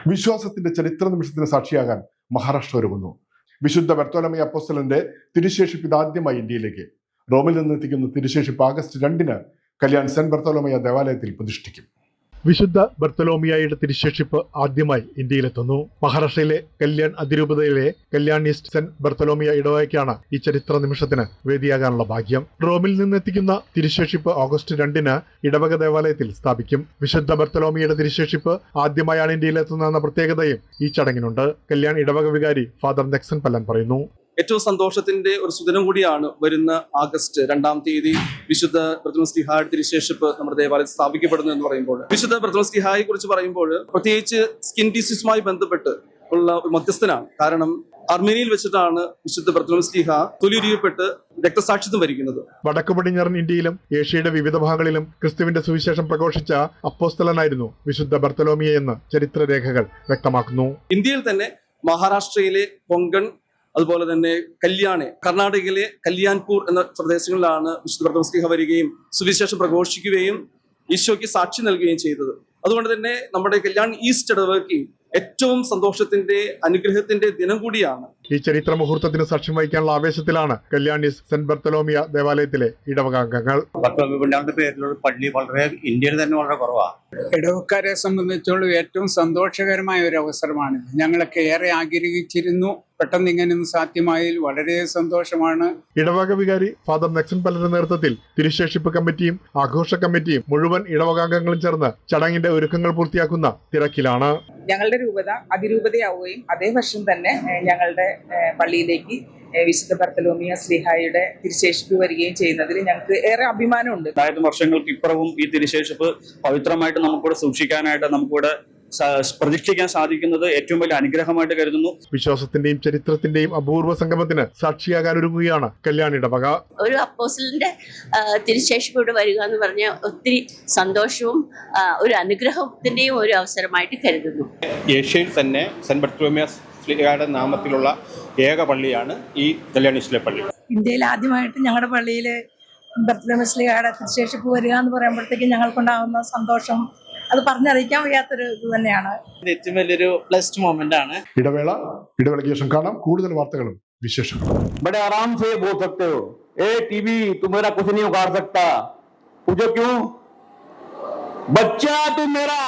വിശ്വാസത്തിന്റെ ചരിത്ര നിമിഷത്തിന് സാക്ഷിയാകാൻ മഹാരാഷ്ട്ര ഒരുങ്ങുന്നു. വിശുദ്ധ ബർത്തോലമയ അപ്പോസ്തലന്റെ തിരുശേഷിപ്പ് ഇതാദ്യമായി ഇന്ത്യയിലേക്ക്. റോമിൽ നിന്ന് എത്തിക്കുന്ന തിരുശേഷിപ്പ് ആഗസ്റ്റ് 2 കല്യാൺ സെന്റ് ബർത്തോലമയ ദേവാലയത്തിൽ പ്രതിഷ്ഠിക്കും. വിശുദ്ധ ബർത്തലോമിയായുടെ തിരുശേഷിപ്പ് ആദ്യമായി ഇന്ത്യയിലെത്തുന്നു. മഹാരാഷ്ട്രയിലെ കല്യാൺ അതിരൂപതയിലെ കല്യാൺ ഈസ്റ്റ് സെന്റ് ബർത്തലോമിയ ഇടവകയ്ക്കാണ് ഈ ചരിത്ര നിമിഷത്തിന് വേദിയാകാനുള്ള ഭാഗ്യം. റോമിൽ നിന്നെത്തിക്കുന്ന തിരുശേഷിപ്പ് ഓഗസ്റ്റ് 2 ഇടവക ദേവാലയത്തിൽ സ്ഥാപിക്കും. വിശുദ്ധ ബർത്തലോമിയയുടെ തിരുശേഷിപ്പ് ആദ്യമായാണ് ഇന്ത്യയിലെത്തുന്നതെന്ന പ്രത്യേകതയും ഈ ചടങ്ങിനുണ്ട്. കല്യാൺ ഇടവക വികാരി ഫാദർ നെക്സൺ പല്ലൻ പറയുന്നു. ഏറ്റവും സന്തോഷത്തിന്റെ ഒരു സുദിനം കൂടിയാണ് വരുന്ന ആഗസ്റ്റ് 2 വിശുദ്ധ ബർത്തലോമീയുടെ തിരുശേഷിപ്പ് നമ്മുടെ ദേവാലയത്തിൽ സ്ഥാപിക്കപ്പെടുന്നു എന്ന് പറയുമ്പോൾ, വിശുദ്ധ ബർത്തലോമീയെ കുറിച്ച് പറയുമ്പോൾ പ്രത്യേകിച്ച് സ്കിൻ ഡിസീസുമായി ബന്ധപ്പെട്ട് ഉള്ള ഒരു മധ്യസ്ഥനാണ്. കാരണം അർമേനിയയിൽ വെച്ചിട്ടാണ് വിശുദ്ധ ബർത്തലോമീ തൊലിയുരിയപ്പെട്ട് രക്തസാക്ഷിത്വം വരിക്കുന്നത്. വടക്കു പടിഞ്ഞാറൻ ഇന്ത്യയിലും ഏഷ്യയുടെ വിവിധ ഭാഗങ്ങളിലും ക്രിസ്തുവിന്റെ സുവിശേഷം പ്രഘോഷിച്ച അപ്പോസ്തലനായിരുന്നു വിശുദ്ധ ബർത്തലോമിയ എന്ന് ചരിത്രരേഖകൾ വ്യക്തമാക്കുന്നു. ഇന്ത്യയിൽ തന്നെ മഹാരാഷ്ട്രയിലെ കൊങ്കൺ, അതുപോലെ തന്നെ കല്യാണെ, കർണാടകയിലെ കല്യാൺപൂർ എന്ന പ്രദേശങ്ങളിലാണ് വിശുദ്ധ ബർത്തലോമീ വരികയും സുവിശേഷം പ്രഘോഷിക്കുകയും ഈശോയ്ക്ക് സാക്ഷി നൽകുകയും ചെയ്തത്. അതുകൊണ്ട് തന്നെ നമ്മുടെ കല്യാൺ ഈസ്റ്റ് ഇടവകയ്ക്ക് ഏറ്റവും സന്തോഷത്തിന്റെ അനുഗ്രഹത്തിന്റെ ദിനം കൂടിയാണ്. ഈ ചരിത്ര മുഹൂർത്തത്തിന് സാക്ഷ്യം വഹിക്കാനുള്ള ആവേശത്തിലാണ് കല്യാൺ ഈസ്റ്റ് സെന്റ് ബർത്തലോമിയ ദേവാലയത്തിലെ ഇടവകാംഗങ്ങൾ. പേരിലുള്ള പള്ളി വളരെ ഇന്ത്യയിൽ തന്നെ വളരെ കുറവാണ്. ഇടവക്കാരെ സംബന്ധിച്ചോളം ഏറ്റവും സന്തോഷകരമായ ഒരു അവസരമാണിത്. ഞങ്ങളൊക്കെ ഏറെ ആഗ്രഹിച്ചിരുന്നു. പെട്ടെന്ന് ഇങ്ങനെ സാധ്യമായതിൽ വളരെ സന്തോഷമാണ്. ഇടവക വികാരി ഫാദർ നെക്സൺ പല്ലന്റെ നേതൃത്വത്തിൽ തിരുശേഷിപ്പ് കമ്മിറ്റിയും ആഘോഷ കമ്മിറ്റിയും മുഴുവൻ ഇടവകാംഗങ്ങളും ചേർന്ന് ചടങ്ങിന്റെ ഒരുക്കങ്ങൾ പൂർത്തിയാക്കുന്ന തിരക്കിലാണ്. ഞങ്ങളുടെ രൂപത അതിരൂപതയാവുകയും അതേ വർഷം തന്നെ ഞങ്ങളുടെ പള്ളിയിലേക്ക് വിശുദ്ധ ബർത്തലോമിയ ശ്ലീഹായുടെ തിരുശേഷിപ്പ് വരികയും ചെയ്യുന്നതിൽ ഞങ്ങൾക്ക് ഏറെ അഭിമാനമുണ്ട്. 2000 വർഷങ്ങൾക്ക് ഇപ്പുറവും ഈ തിരുശേഷിപ്പ് പവിത്രമായിട്ട് നമുക്കിവിടെ സൂക്ഷിക്കാനായിട്ട് നമുക്കിവിടെ പ്രതീക്ഷിക്കാൻ സാധിക്കുന്നത് ഏറ്റവും വലിയ അനുഗ്രഹമായിട്ട് കരുതുന്നു. വിശ്വാസത്തിന്റെയും ചരിത്രത്തിന്റെയും അപൂർവ സംഗമത്തിന് സാക്ഷിയാകാൻ ഒരുങ്ങുകയാണ് കല്യാൺ ഇടവക. ഒരു അപ്പോസ്റ്റലിന്റെ തിരുശേഷിപ്പ് ഇവിടെ വരിക എന്ന് പറഞ്ഞാൽ ഒത്തിരി സന്തോഷവും ഒരു അനുഗ്രഹത്തിന്റെയും ഒരു അവസരമായിട്ട് കരുതുന്നു. ഏഷ്യയിൽ തന്നെ സെന്റ് ബർത്തലോമിയ ശ്ലീഹായുടെ നാമത്തിലുള്ള ഏക പള്ളിയാണ് ഈ കല്യാൺ ഈസ്റ്റിലെ പള്ളി. ഇന്ത്യയിൽ ആദ്യമായിട്ട് ഞങ്ങളുടെ പള്ളിയിൽ ബർത്തലോമിയ ശ്ലീഹായുടെ തിരുശേഷിപ്പ് വരിക എന്ന് പറയുമ്പോഴത്തേക്കും ഞങ്ങൾക്കുണ്ടാകുന്ന സന്തോഷം അത് പറഞ്ഞറിയിക്കാൻ വയ്യാത്തൊരു ഇത് തന്നെയാണ്. ഏറ്റവും വലിയൊരു പ്ലസ് മൊമെന്റ് ആണ്. ഇടവേളയ്ക്ക് ശേഷം കാണാം കൂടുതൽ വാർത്തകളും വിശേഷങ്ങളും. बड़े आराम से बोल सकते हो, ए टीवी तू मेरा कुछ नहीं उखाड़ सकता, पूछो क्यों? बच्चा तू मेरा